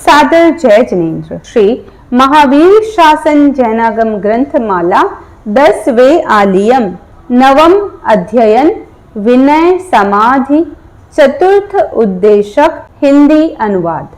सादर जय जिनेन्द्र। श्री महावीर शासन जैनागम ग्रंथमाला 10वें आलियम नवम अध्ययन विनय समाधि चतुर्थ उद्देशक हिंदी अनुवाद।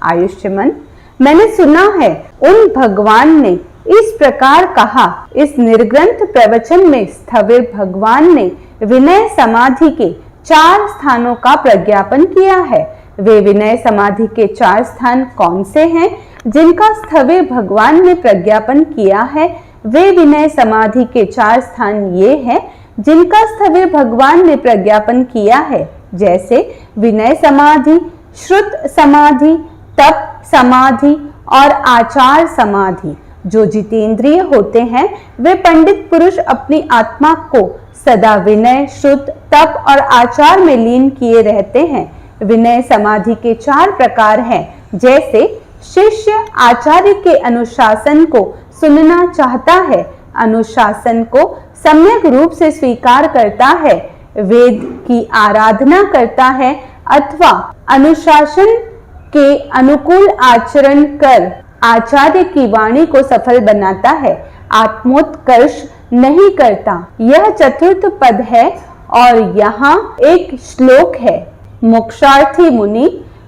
आयुष्मान, मैंने सुना है उन भगवान ने इस प्रकार कहा। इस निर्ग्रंथ प्रवचन में स्थविर भगवान ने विनय समाधि के 4 स्थानों का प्रज्ञापन किया है। वे विनय समाधि के 4 स्थान कौन से हैं जिनका स्थविर भगवान ने प्रज्ञापन किया है? वे विनय समाधि के 4 स्थान ये हैं जिनका स्थविर भगवान ने प्रज्ञापन किया है, जैसे विनय समाधि, श्रुत समाधि, तप समाधि और आचार समाधि। जो जितेंद्रिय होते हैं वे पंडित पुरुष अपनी आत्मा को सदा विनय, श्रुत, तप और आचार में लीन किए रहते हैं। विनय समाधि के 4 प्रकार हैं, जैसे शिष्य आचार्य के अनुशासन को सुनना चाहता है, अनुशासन को सम्यक रूप से स्वीकार करता है, वेद की आराधना करता है अथवा अनुशासन के अनुकूल आचरण कर आचार्य की वाणी को सफल बनाता है, आत्मोत्कर्ष नहीं करता। यह चतुर्थ पद है और यहाँ एक श्लोक है। मोक्षार्थी मुनि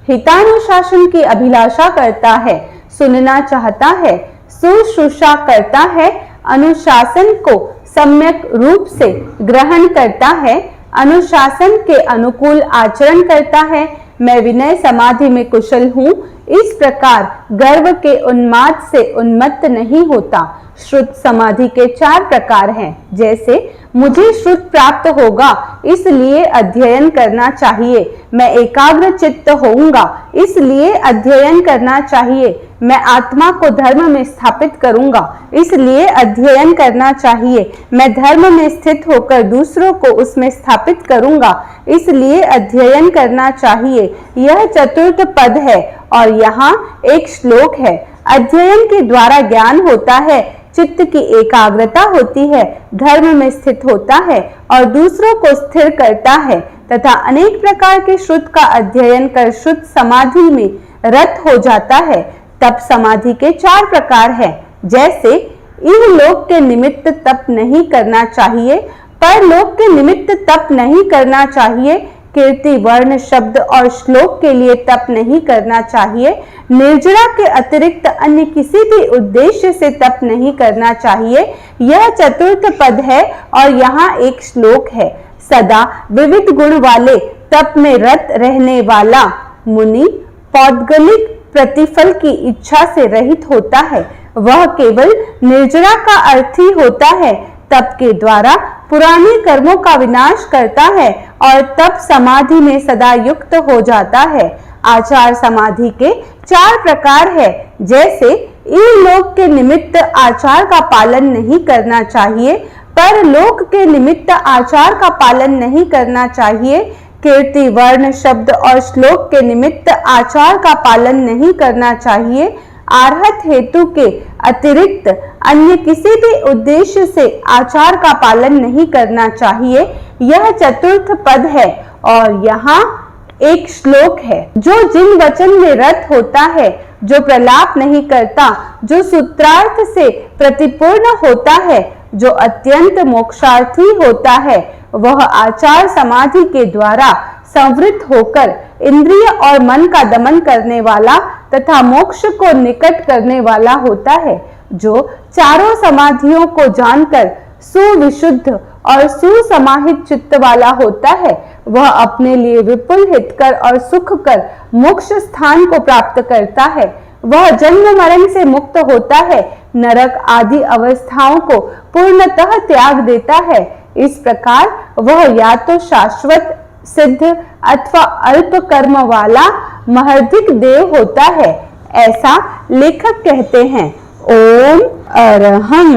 हितानुशासन की अभिलाषा करता है, सुनना चाहता है, शुश्रूषा करता है, अनुशासन को सम्यक रूप से ग्रहण करता है, अनुशासन के अनुकूल आचरण करता है। मैं विनय समाधि में कुशल हूँ, इस प्रकार गर्व के उन्माद से उन्मत्त नहीं होता। श्रुत समाधि के 4 प्रकार हैं, जैसे मुझे श्रुत प्राप्त होगा इसलिए अध्ययन करना चाहिए, मैं एकाग्र चित्त होऊंगा इसलिए अध्ययन करना चाहिए, मैं आत्मा को धर्म में स्थापित करूंगा इसलिए अध्ययन करना चाहिए, मैं धर्म में स्थित होकर दूसरों को उसमें स्थापित करूंगा इसलिए अध्ययन करना चाहिए। यह चतुर्थ पद है और यहाँ एक श्लोक है। अध्ययन के द्वारा ज्ञान होता है, चित्त की एकाग्रता होती है, धर्म में स्थित होता है और दूसरों को स्थिर करता है तथा अनेक प्रकार के श्रुत का अध्ययन कर श्रुत समाधि में रत हो जाता है। तप समाधि के 4 प्रकार हैं, जैसे इहलोक के निमित्त तप नहीं करना चाहिए, परलोक के निमित्त तप नहीं करना चाहिए, कीर्ति, वर्ण, शब्द और श्लोक के लिए तप नहीं करना चाहिए, निर्जरा के अतिरिक्त अन्य किसी भी उद्देश्य से तप नहीं करना चाहिए। यह चतुर्थ पद है और यहाँ एक श्लोक है। सदा विविध गुण वाले तप में रत रहने वाला मुनि पौद्गलिक प्रतिफल की इच्छा से रहित होता है, वह केवल निर्जरा का अर्थ ही होता है। तप के द्वारा पुराने कर्मों का विनाश करता है और तप समाधि में सदा युक्त हो जाता है। आचार समाधि के 4 प्रकार है, जैसे इहलोक के निमित्त आचार का पालन नहीं करना चाहिए, परलोक के निमित्त आचार का पालन नहीं करना चाहिए, कीर्ति, वर्ण, शब्द और श्लोक के निमित्त आचार का पालन नहीं करना चाहिए, आर्हत हेतु के अतिरिक्त अन्य किसी भी उद्देश्य से आचार का पालन नहीं करना चाहिए। यह चतुर्थ पद है और यहाँ एक श्लोक है। जो जिन वचन में रत होता है, जो प्रलाप नहीं करता, जो सूत्रार्थ से प्रतिपूर्ण होता है, जो अत्यंत मोक्षार्थी होता है, वह आचार समाधि के द्वारा संवृत होकर इंद्रिय और मन का दमन करने वाला तथा मोक्ष को निकट करने वाला होता है। जो चारों समाधियों को जानकर सुविशुद्ध और सुसमाहित चित्त वाला होता है, वह अपने लिए विपुल हितकर और सुखकर मोक्ष स्थान को प्राप्त करता है। वह जन्म मरण से मुक्त होता है, नरक आदि अवस्थाओं को पूर्णतः त्याग देता है। इस प्रकार वह या तो शाश्वत, सिद्ध अथवा अल्प कर्म वाला महर्धिक देव होता है, ऐसा लेखक कहते हैं। ओम अरहम।